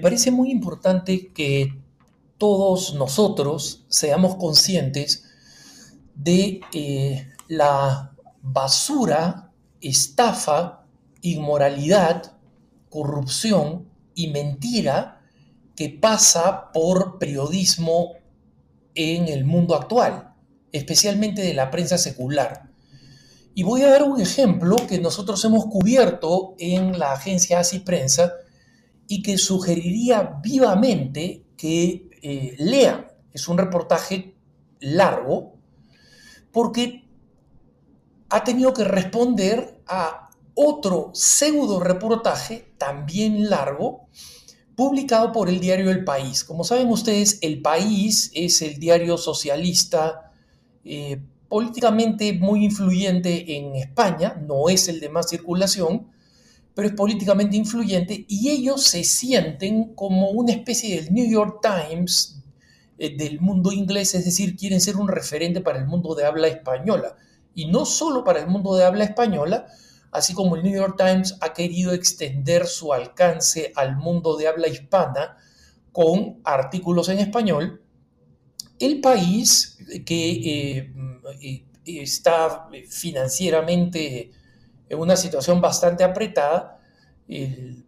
Me parece muy importante que todos nosotros seamos conscientes de la basura, estafa, inmoralidad, corrupción y mentira que pasa por periodismo en el mundo actual, especialmente de la prensa secular. Y voy a dar un ejemplo que nosotros hemos cubierto en la agencia Así Prensa y que sugeriría vivamente que lean. Es un reportaje largo porque ha tenido que responder a otro pseudo reportaje también largo publicado por el diario El País. Como saben ustedes, El País es el diario socialista políticamente muy influyente en España, no es el de más circulación, pero es políticamente influyente y ellos se sienten como una especie del New York Times del mundo inglés, es decir, quieren ser un referente para el mundo de habla española. Y no solo para el mundo de habla española, así como el New York Times ha querido extender su alcance al mundo de habla hispana con artículos en español. El País, que está financieramente en una situación bastante apretada,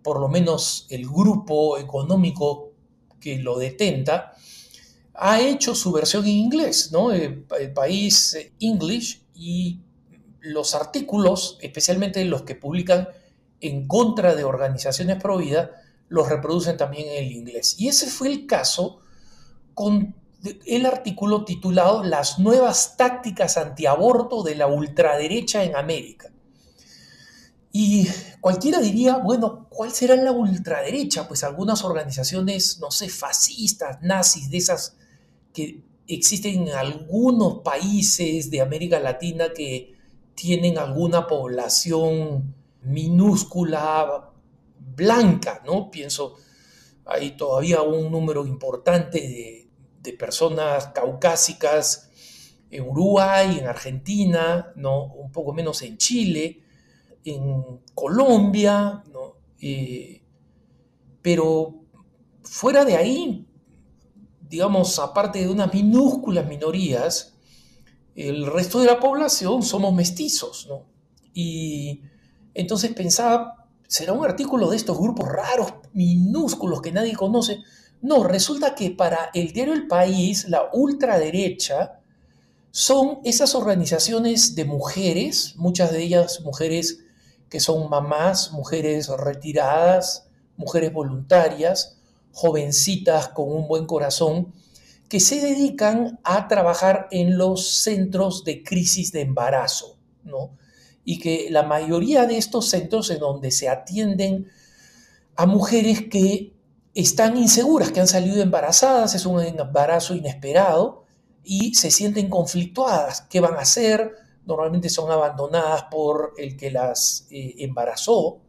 por lo menos el grupo económico que lo detenta, ha hecho su versión en inglés, ¿no? El País English, y los artículos, especialmente los que publican en contra de organizaciones pro vida, los reproducen también en el inglés. Y ese fue el caso con el artículo titulado Las nuevas tácticas antiaborto de la ultraderecha en América. Y cualquiera diría, bueno, ¿cuál será la ultraderecha? Pues algunas organizaciones, no sé, fascistas, nazis, de esas que existen en algunos países de América Latina que tienen alguna población minúscula, blanca, ¿no? Pienso, hay todavía un número importante de personas caucásicas en Uruguay, en Argentina, ¿no? Un poco menos en Chile, en Colombia, ¿no? Pero fuera de ahí, digamos, aparte de unas minúsculas minorías, el resto de la población somos mestizos, ¿no? Y entonces pensaba, ¿será un artículo de estos grupos raros, minúsculos que nadie conoce? No, resulta que para el diario El País, la ultraderecha son esas organizaciones de mujeres, muchas de ellas mujeres que son mamás, mujeres retiradas, mujeres voluntarias, jovencitas con un buen corazón, que se dedican a trabajar en los centros de crisis de embarazo, ¿no? Y que la mayoría de estos centros en donde se atienden a mujeres que están inseguras, que han salido embarazadas, es un embarazo inesperado y se sienten conflictuadas. ¿Qué van a hacer? Normalmente son abandonadas por el que las embarazó.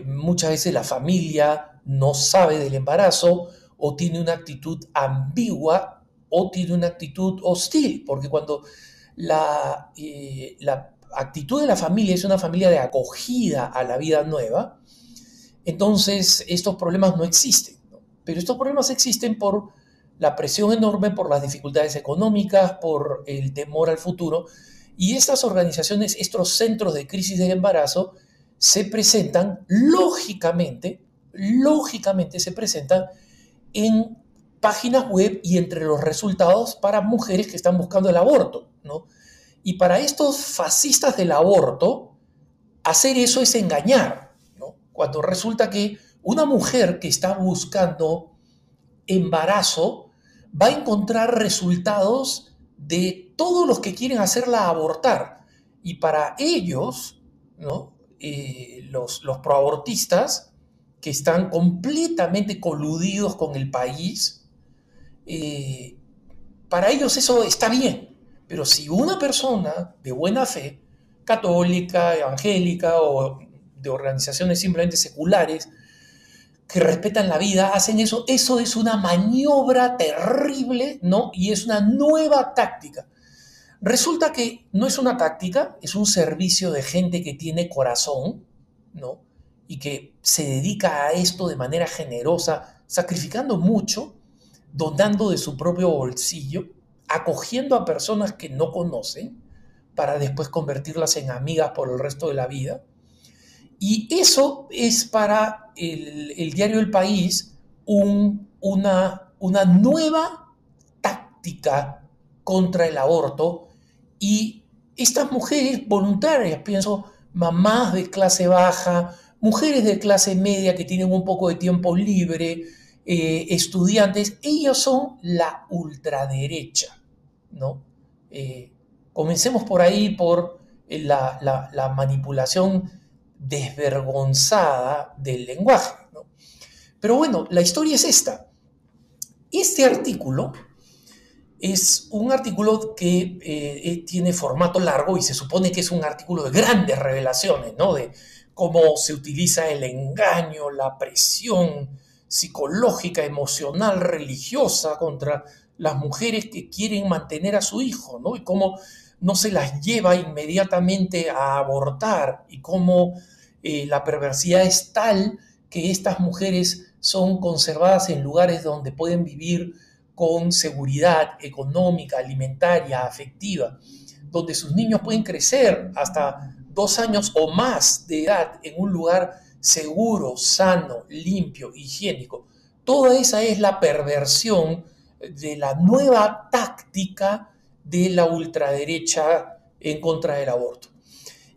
Muchas veces la familia no sabe del embarazo o tiene una actitud ambigua o tiene una actitud hostil, porque cuando la actitud de la familia es una familia de acogida a la vida nueva, entonces estos problemas no existen, ¿no? Pero estos problemas existen por la presión enorme, por las dificultades económicas, por el temor al futuro. Y estas organizaciones, estos centros de crisis del embarazo, se presentan lógicamente se presentan en páginas web y entre los resultados para mujeres que están buscando el aborto, ¿no? Y para estos fascistas del aborto, hacer eso es engañar, ¿no? Cuando resulta que una mujer que está buscando embarazo va a encontrar resultados de todos los que quieren hacerla abortar. Y para ellos, ¿no? Los proabortistas, que están completamente coludidos con el país, eh, para ellos eso está bien. Pero si una persona de buena fe, católica, evangélica o de organizaciones simplemente seculares, que respetan la vida, hacen eso, eso es una maniobra terrible, ¿no? Y es una nueva táctica. Resulta que no es una táctica, es un servicio de gente que tiene corazón, ¿no? y que se dedica a esto de manera generosa, sacrificando mucho, donando de su propio bolsillo, acogiendo a personas que no conocen para después convertirlas en amigas por el resto de la vida. Y eso es para el diario El País una nueva táctica contra el aborto. Y estas mujeres voluntarias, pienso, mamás de clase baja, mujeres de clase media que tienen un poco de tiempo libre, estudiantes, ellos son la ultraderecha, ¿no? Eh, Comencemos por ahí, por la manipulación desvergonzada del lenguaje, ¿no? Pero bueno, la historia es esta. Este artículo es un artículo que tiene formato largo y se supone que es un artículo de grandes revelaciones, ¿no? De cómo se utiliza el engaño, la presión psicológica, emocional, religiosa contra las mujeres que quieren mantener a su hijo, ¿no? Y cómo no se las lleva inmediatamente a abortar y cómo la perversidad es tal que estas mujeres son conservadas en lugares donde pueden vivir con seguridad económica, alimentaria, afectiva, donde sus niños pueden crecer hasta 2 años o más de edad en un lugar seguro, sano, limpio, higiénico. Toda esa es la perversión de la nueva táctica de la ultraderecha en contra del aborto.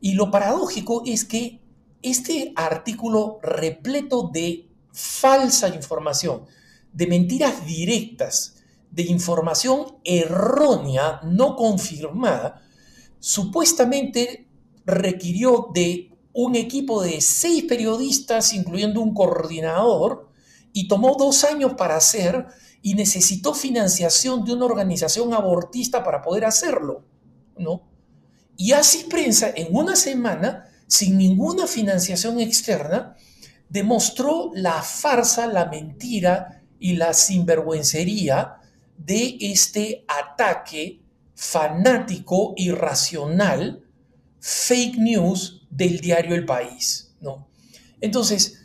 Y lo paradójico es que este artículo repleto de falsa información, de mentiras directas, de información errónea, no confirmada, supuestamente requirió de un equipo de 6 periodistas, incluyendo un coordinador, y tomó 2 años para hacer, y necesitó financiación de una organización abortista para poder hacerlo, ¿no? Y así prensa, en una semana, sin ninguna financiación externa, demostró la farsa, la mentira y la sinvergüencería de este ataque fanático, irracional, fake news del diario El País, ¿no? Entonces,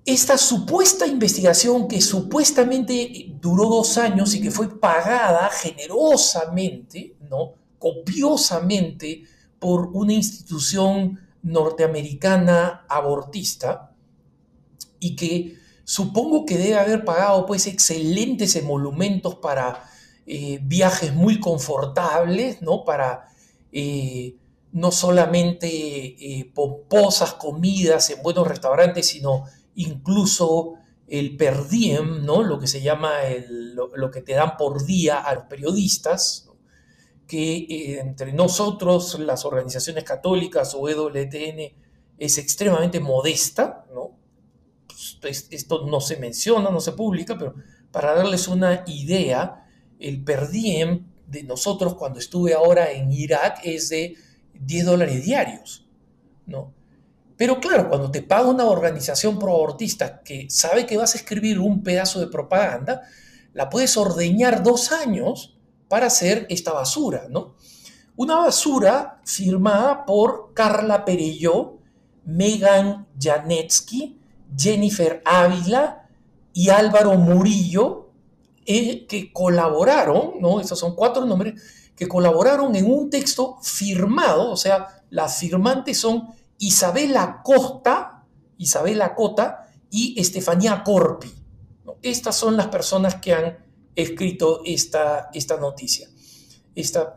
esta supuesta investigación que supuestamente duró 2 años y que fue pagada generosamente, ¿no? Copiosamente por una institución norteamericana abortista, y que supongo que debe haber pagado pues excelentes emolumentos para viajes muy confortables, ¿no? Para no solamente pomposas comidas en buenos restaurantes, sino incluso el per diem, ¿no? Lo que se llama lo que te dan por día a los periodistas, ¿no? Que entre nosotros, las organizaciones católicas o EWTN, es extremadamente modesta, ¿no? Esto no se menciona, no se publica, pero para darles una idea, el per diem de nosotros cuando estuve ahora en Irak es de $10 diarios, ¿no? Pero claro, cuando te paga una organización proabortista que sabe que vas a escribir un pedazo de propaganda, la puedes ordeñar 2 años para hacer esta basura, ¿no? Una basura firmada por Carla Perelló, Megan Janetsky, Jennifer Ávila y Álvaro Murillo, que colaboraron, ¿no? Estos son 4 nombres, que colaboraron en un texto firmado, o sea, las firmantes son Isabela Cota y Estefanía Corpi, ¿no? Estas son las personas que han escrito esta noticia, esta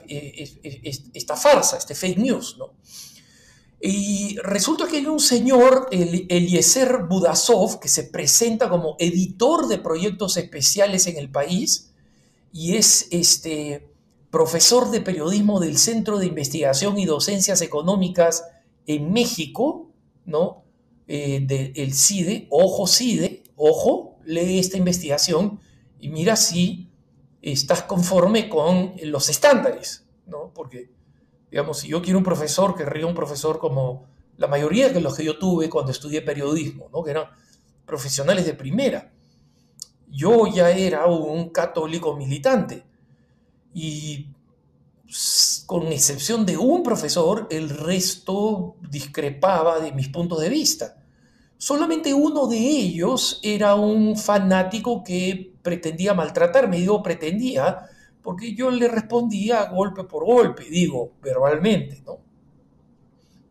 farsa, este fake news, ¿no? Y resulta que hay un señor, Eliezer Budasov, que se presenta como editor de proyectos especiales en El País y es profesor de periodismo del Centro de Investigación y Docencias Económicas en México, ¿no? Del CIDE, ojo, lee esta investigación y mira si estás conforme con los estándares, ¿no? Porque digamos, si yo quiero un profesor, querría un profesor como la mayoría de los que yo tuve cuando estudié periodismo, ¿no? Que eran profesionales de primera. Yo ya era un católico militante y con excepción de un profesor, el resto discrepaba de mis puntos de vista. Solamente uno de ellos era un fanático que pretendía maltratarme. Digo pretendía porque yo le respondía golpe por golpe, digo, verbalmente, ¿no?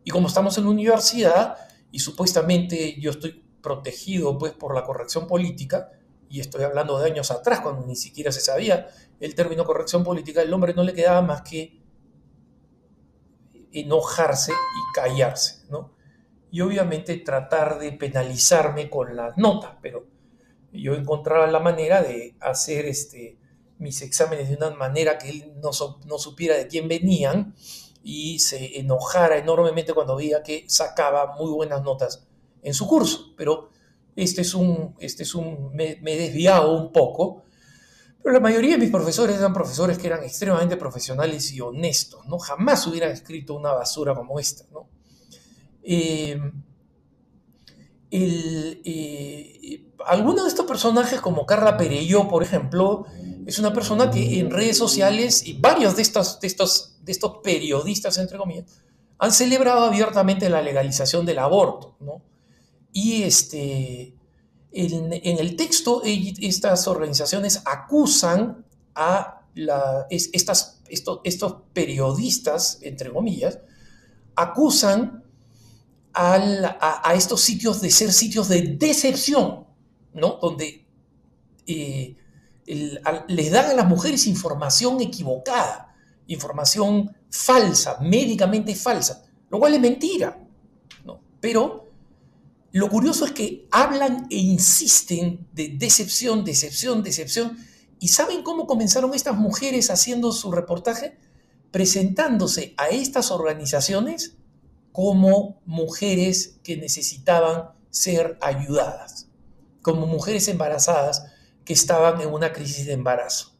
Y como estamos en la universidad y supuestamente yo estoy protegido pues por la corrección política, y estoy hablando de años atrás cuando ni siquiera se sabía el término corrección política, el hombre no le quedaba más que enojarse y callarse, ¿no? Y obviamente tratar de penalizarme con las notas, pero yo encontraba la manera de hacer mis exámenes de una manera que él no supiera de quién venían y se enojara enormemente cuando veía que sacaba muy buenas notas en su curso. Pero me he desviado un poco, pero la mayoría de mis profesores eran profesores que eran extremadamente profesionales y honestos, ¿no? Jamás hubieran escrito una basura como esta, ¿no? Eh, Algunos de estos personajes, como Carla Perelló, por ejemplo, es una persona que en redes sociales, y varios de estos periodistas, entre comillas, han celebrado abiertamente la legalización del aborto, ¿no? Y en el texto, estas organizaciones acusan a estos periodistas, entre comillas, acusan a estos sitios de ser sitios de decepción, ¿no? Donde les dan a las mujeres información equivocada, información falsa, médicamente falsa, lo cual es mentira, ¿no? Pero lo curioso es que hablan e insisten de decepción, decepción, decepción. ¿Y saben cómo comenzaron estas mujeres haciendo su reportaje? Presentándose a estas organizaciones como mujeres que necesitaban ser ayudadas, como mujeres embarazadas que estaban en una crisis de embarazo.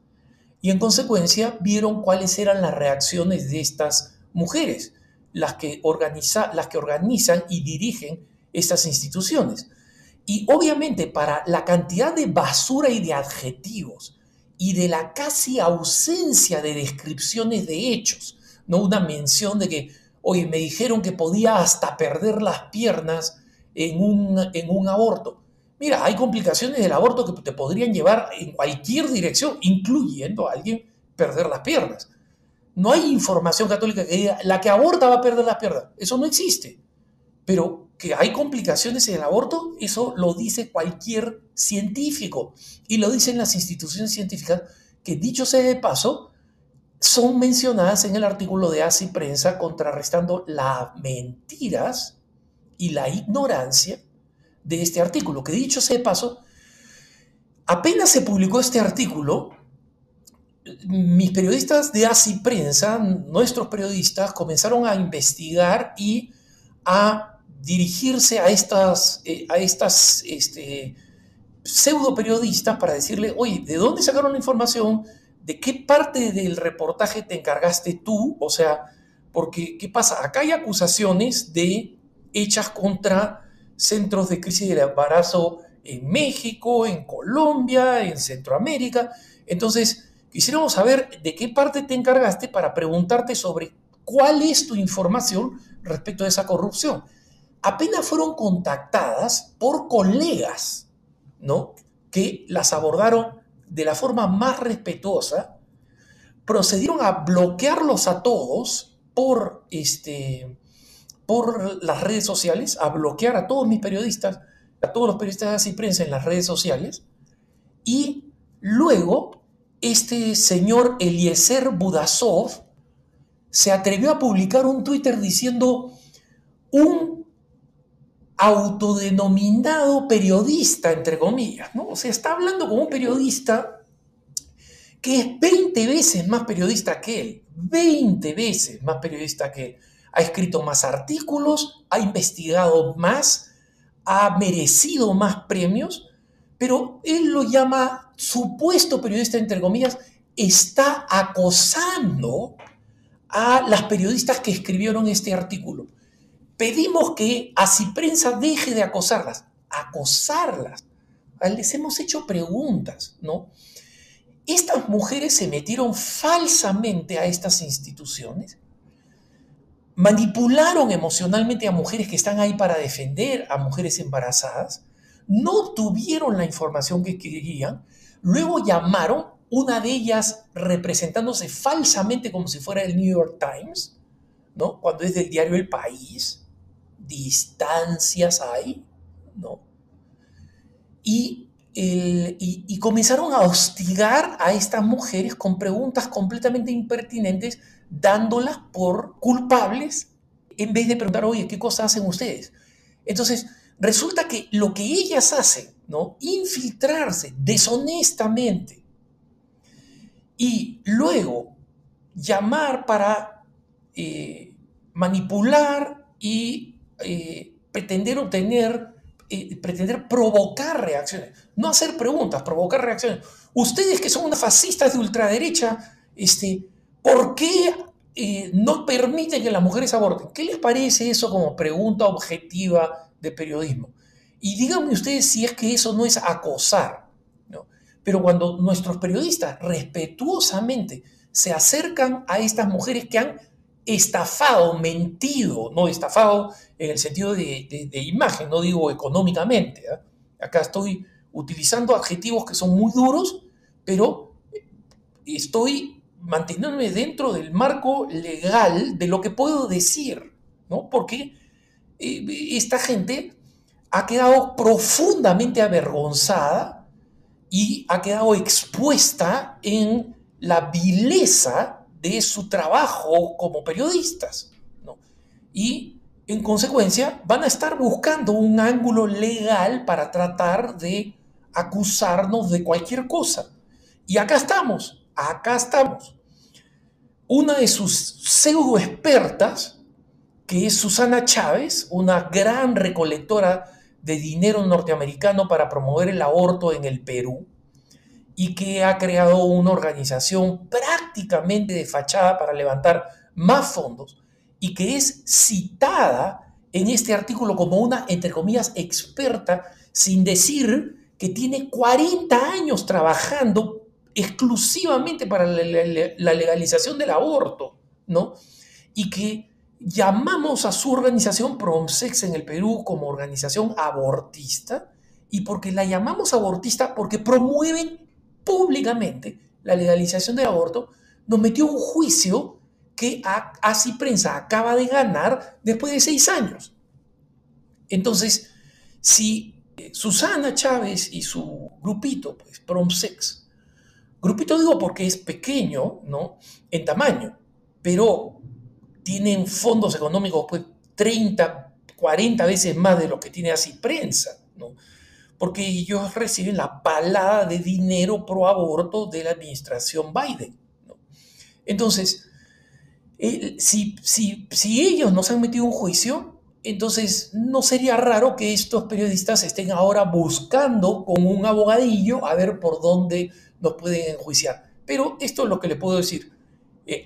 Y en consecuencia vieron cuáles eran las reacciones de estas mujeres, las que organizan y dirigen estas instituciones. Y obviamente para la cantidad de basura y de adjetivos y de la casi ausencia de descripciones de hechos, no una mención de que, oye, me dijeron que podía hasta perder las piernas en un aborto. Mira, hay complicaciones del aborto que te podrían llevar en cualquier dirección, incluyendo a alguien perder las piernas. No hay información católica que diga la que aborta va a perder las piernas. Eso no existe. Pero que hay complicaciones en el aborto, eso lo dice cualquier científico y lo dicen las instituciones científicas que, dicho sea de paso, son mencionadas en el artículo de Así Prensa, contrarrestando las mentiras y la ignorancia de este artículo, que, dicho sea de paso, apenas se publicó este artículo, mis periodistas de Así Prensa, nuestros periodistas, comenzaron a investigar y a dirigirse a estas pseudo periodistas para decirle, oye, ¿de dónde sacaron la información? ¿De qué parte del reportaje te encargaste tú? O sea, porque, ¿qué pasa? Acá hay acusaciones hechas contra centros de crisis del embarazo en México, en Colombia, en Centroamérica. Entonces, quisiéramos saber de qué parte te encargaste para preguntarte sobre cuál es tu información respecto a esa corrupción. Apenas fueron contactadas por colegas, ¿no? Que las abordaron de la forma más respetuosa, procedieron a bloquearlos a todos por las redes sociales, a bloquear a todos mis periodistas, a todos los periodistas de Así Prensa en las redes sociales, y luego este señor Eliezer Budasov se atrevió a publicar un Twitter diciendo: un autodenominado periodista, entre comillas, ¿no? O sea, está hablando como un periodista que es 20 veces más periodista que él, 20 veces más periodista que él. Ha escrito más artículos, ha investigado más, ha merecido más premios, pero él lo llama supuesto periodista, entre comillas, está acosando a las periodistas que escribieron este artículo. Pedimos que Así Prensa deje de acosarlas. Acosarlas. Les hemos hecho preguntas, ¿no? Estas mujeres se metieron falsamente a estas instituciones manipularon emocionalmente a mujeres que están ahí para defender a mujeres embarazadas, no obtuvieron la información que querían, luego llamaron, una de ellas representándose falsamente como si fuera el New York Times, ¿no? Cuando es del diario El País, distancias hay, ¿no? Y comenzaron a hostigar a estas mujeres con preguntas completamente impertinentes, dándolas por culpables, en vez de preguntar, oye, ¿qué cosas hacen ustedes? Entonces, resulta que lo que ellas hacen, ¿no? Infiltrarse deshonestamente y luego llamar para manipular y pretender obtener, pretender provocar reacciones. No hacer preguntas, provocar reacciones. Ustedes que son unas fascistas de ultraderecha, ¿por qué no permiten que las mujeres aborten? ¿Qué les parece eso como pregunta objetiva de periodismo? Y díganme ustedes si es que eso no es acosar, ¿no? Pero cuando nuestros periodistas respetuosamente se acercan a estas mujeres que han estafado, mentido, no estafado en el sentido de imagen, no digo económicamente, ¿eh? Acá estoy utilizando adjetivos que son muy duros, pero estoy manteniéndome dentro del marco legal de lo que puedo decir, ¿no? Porque esta gente ha quedado profundamente avergonzada y ha quedado expuesta en la vileza de su trabajo como periodistas, ¿no? Y en consecuencia van a estar buscando un ángulo legal para tratar de acusarnos de cualquier cosa. Y acá estamos, acá estamos. Una de sus pseudo expertas, que es Susana Chávez, una gran recolectora de dinero norteamericano para promover el aborto en el Perú, y que ha creado una organización prácticamente de fachada para levantar más fondos y que es citada en este artículo como una, entre comillas, experta, sin decir que tiene 40 años trabajando exclusivamente para la legalización del aborto, ¿no? Y que llamamos a su organización Promsex en el Perú como organización abortista, y porque la llamamos abortista porque promueven públicamente la legalización del aborto, nos metió un juicio que Así Prensa acaba de ganar después de 6 años. Entonces, si Susana Chávez y su grupito, pues Promsex, grupito digo porque es pequeño, ¿no? En tamaño, pero tienen fondos económicos, pues 30, 40 veces más de lo que tiene Así Prensa, ¿no? Porque ellos reciben la palada de dinero pro aborto de la administración Biden, ¿no? Entonces, si ellos nos han metido un juicio, entonces no sería raro que estos periodistas estén ahora buscando con un abogadillo a ver por dónde nos pueden enjuiciar. Pero esto es lo que le puedo decir.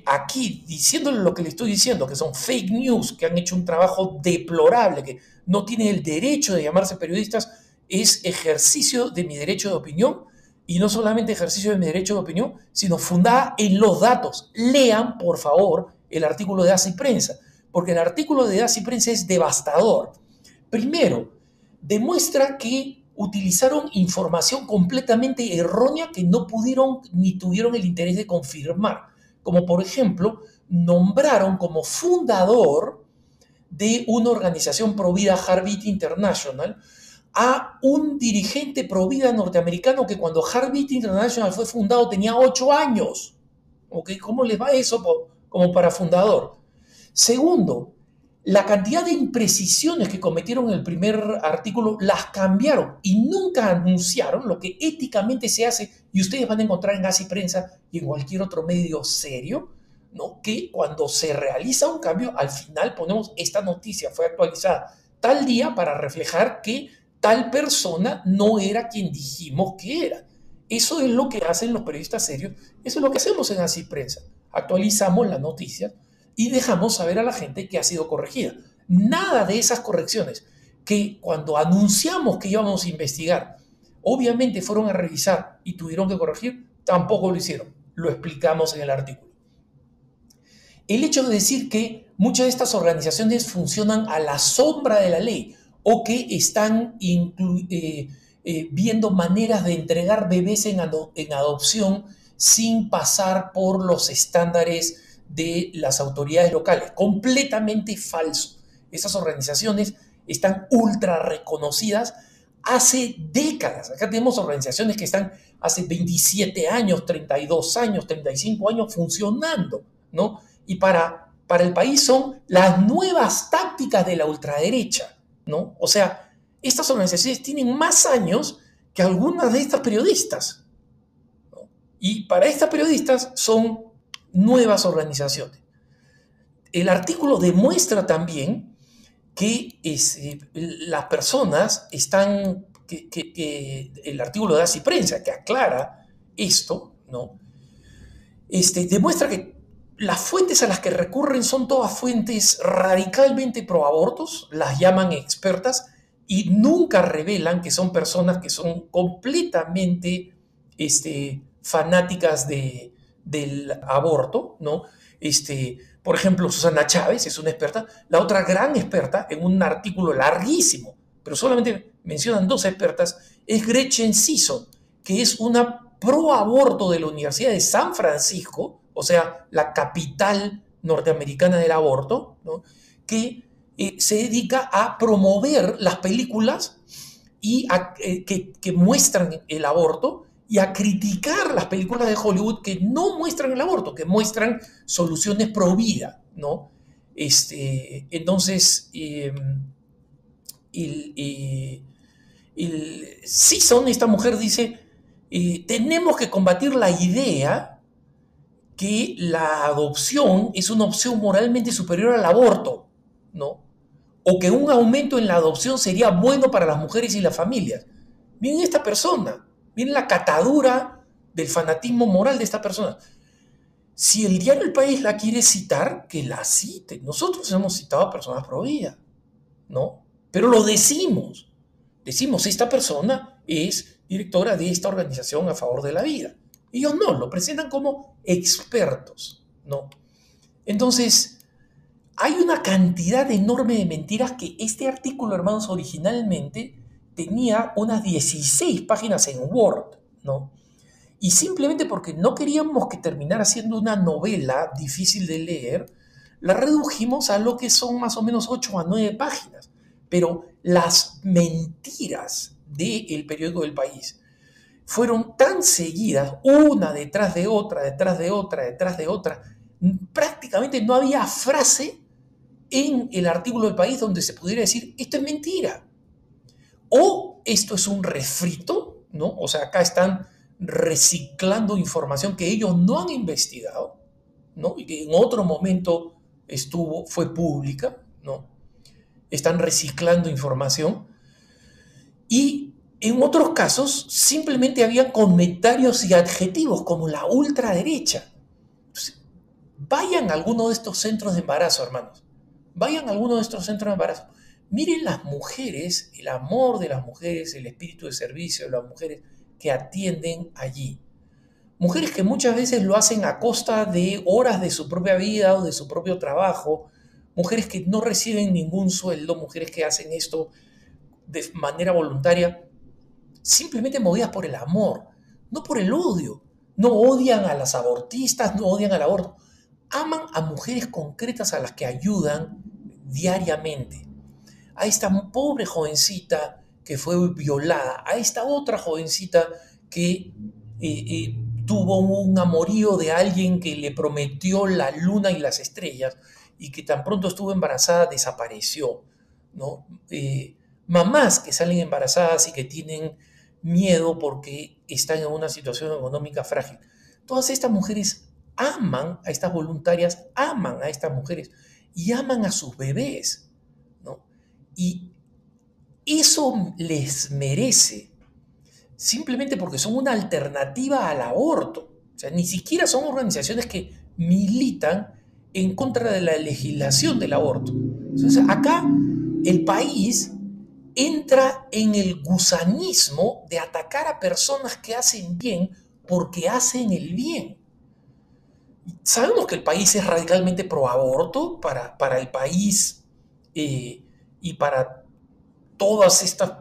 Aquí, diciéndole lo que le estoy diciendo, que son fake news, que han hecho un trabajo deplorable, que no tienen el derecho de llamarse periodistas, es ejercicio de mi derecho de opinión, y no solamente ejercicio de mi derecho de opinión, sino fundada en los datos. Lean, por favor, el artículo de Así Prensa, porque el artículo de Así Prensa es devastador. Primero, demuestra que utilizaron información completamente errónea que no pudieron ni tuvieron el interés de confirmar. Como por ejemplo, nombraron como fundador de una organización provida, Heartbeat International, a un dirigente provida norteamericano que cuando Heartbeat International fue fundado tenía 8 años. ¿Okay? ¿Cómo les va eso como para fundador? Segundo, la cantidad de imprecisiones que cometieron en el primer artículo las cambiaron y nunca anunciaron lo que éticamente se hace, y ustedes van a encontrar en Así Prensa y en cualquier otro medio serio, ¿no? Que cuando se realiza un cambio, al final ponemos esta noticia fue actualizada tal día para reflejar que tal persona no era quien dijimos que era. Eso es lo que hacen los periodistas serios, eso es lo que hacemos en Así Prensa. Actualizamos las noticias y dejamos saber a la gente que ha sido corregida. Nada de esas correcciones que cuando anunciamos que íbamos a investigar, obviamente fueron a revisar y tuvieron que corregir, tampoco lo hicieron. Lo explicamos en el artículo. El hecho de decir que muchas de estas organizaciones funcionan a la sombra de la ley o que están viendo maneras de entregar bebés en adopción sin pasar por los estándares de las autoridades locales. Completamente falso. Esas organizaciones están ultra reconocidas hace décadas. Acá tenemos organizaciones que están hace 27 años, 32 años, 35 años funcionando, ¿no? Y para el país son las nuevas tácticas de la ultraderecha, ¿no? O sea, estas organizaciones tienen más años que algunas de estas periodistas, ¿no? Y para estas periodistas son nuevas organizaciones. El artículo demuestra también que las personas están, que el artículo de Así Prensa, que aclara esto, ¿no? Demuestra que las fuentes a las que recurren son todas fuentes radicalmente proabortos, las llaman expertas y nunca revelan que son personas que son completamente fanáticas del aborto, ¿no? Por ejemplo, Susana Chávez es una experta, la otra gran experta en un artículo larguísimo, pero solamente mencionan 2 expertas, es Gretchen Sisson, que es una pro-aborto de la Universidad de San Francisco, o sea, la capital norteamericana del aborto, ¿no? Que se dedica a promover las películas y que muestran el aborto y a criticar las películas de Hollywood que no muestran el aborto, que muestran soluciones pro vida, ¿no? Entonces, Sisson, esta mujer dice, tenemos que combatir la idea que la adopción es una opción moralmente superior al aborto, ¿no? O que un aumento en la adopción sería bueno para las mujeres y las familias. Miren esta persona, miren la catadura del fanatismo moral de esta persona. Si el diario El País la quiere citar, que la cite. Nosotros hemos citado a personas pro vida, ¿no? Pero lo decimos. Decimos, esta persona es directora de esta organización a favor de la vida. Ellos no, lo presentan como expertos, ¿no? Entonces, hay una cantidad enorme de mentiras que este artículo, hermanos, originalmente tenía unas 16 páginas en Word, ¿no? Y simplemente porque no queríamos que terminara siendo una novela difícil de leer, la redujimos a lo que son más o menos 8 a 9 páginas. Pero las mentiras del periódico del País fueron tan seguidas, una detrás de otra, detrás de otra, detrás de otra. Prácticamente no había frase en el artículo del País donde se pudiera decir, esto es mentira. O esto es un refrito, ¿no? O sea, acá están reciclando información que ellos no han investigado, ¿no? Y que en otro momento fue pública, ¿no? Están reciclando información. Y en otros casos simplemente habían comentarios y adjetivos como la ultraderecha. Entonces, vayan a alguno de estos centros de embarazo, hermanos. Vayan a alguno de estos centros de embarazo. Miren las mujeres, el amor de las mujeres, el espíritu de servicio de las mujeres que atienden allí. Mujeres que muchas veces lo hacen a costa de horas de su propia vida o de su propio trabajo. Mujeres que no reciben ningún sueldo, mujeres que hacen esto de manera voluntaria, simplemente movidas por el amor, no por el odio. No odian a las abortistas, no odian al aborto. Aman a mujeres concretas a las que ayudan diariamente. A esta pobre jovencita que fue violada, a esta otra jovencita que tuvo un amorío de alguien que le prometió la luna y las estrellas y que tan pronto estuvo embarazada desapareció, ¿no? Mamás que salen embarazadas y que tienen miedo porque están en una situación económica frágil. Todas estas mujeres aman a estas voluntarias, aman a estas mujeres y aman a sus bebés, ¿no? Y eso les merece simplemente porque son una alternativa al aborto. O sea, ni siquiera son organizaciones que militan en contra de la legislación del aborto. Entonces, acá el país entra en el gusanismo de atacar a personas que hacen bien porque hacen el bien. Sabemos que el país es radicalmente pro aborto para el país y para todas estas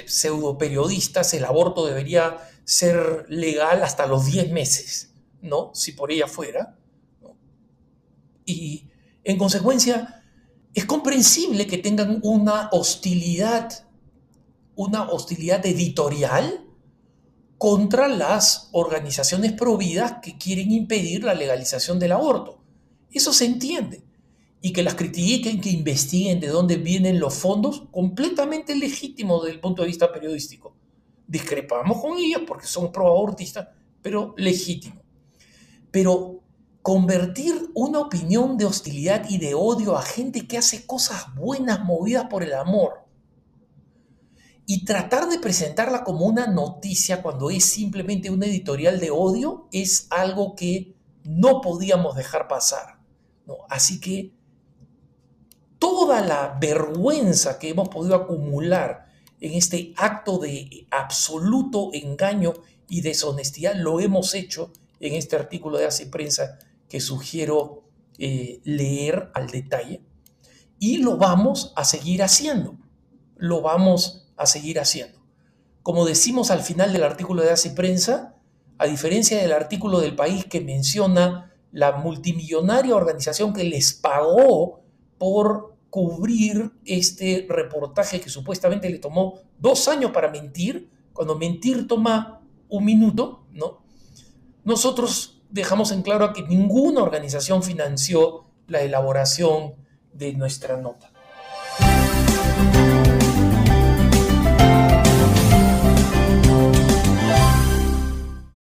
pseudo periodistas. El aborto debería ser legal hasta los 10 meses, ¿no? Si por ella fuera, ¿no? Y en consecuencia, es comprensible que tengan una hostilidad editorial contra las organizaciones providas que quieren impedir la legalización del aborto. Eso se entiende. Y que las critiquen, que investiguen de dónde vienen los fondos, completamente legítimo desde el punto de vista periodístico. Discrepamos con ellas porque son proabortistas, pero legítimo. Pero convertir una opinión de hostilidad y de odio a gente que hace cosas buenas movidas por el amor y tratar de presentarla como una noticia cuando es simplemente un editorial de odio es algo que no podíamos dejar pasar, ¿no? Así que toda la vergüenza que hemos podido acumular en este acto de absoluto engaño y deshonestidad lo hemos hecho en este artículo de Hace Prensa que sugiero leer al detalle, y lo vamos a seguir haciendo. Lo vamos a seguir haciendo. Como decimos al final del artículo de Hace Prensa, a diferencia del artículo del País que menciona la multimillonaria organización que les pagó por cubrir este reportaje que supuestamente le tomó 2 años para mentir, cuando mentir toma 1 minuto, ¿no? Nosotros dejamos en claro que ninguna organización financió la elaboración de nuestra nota.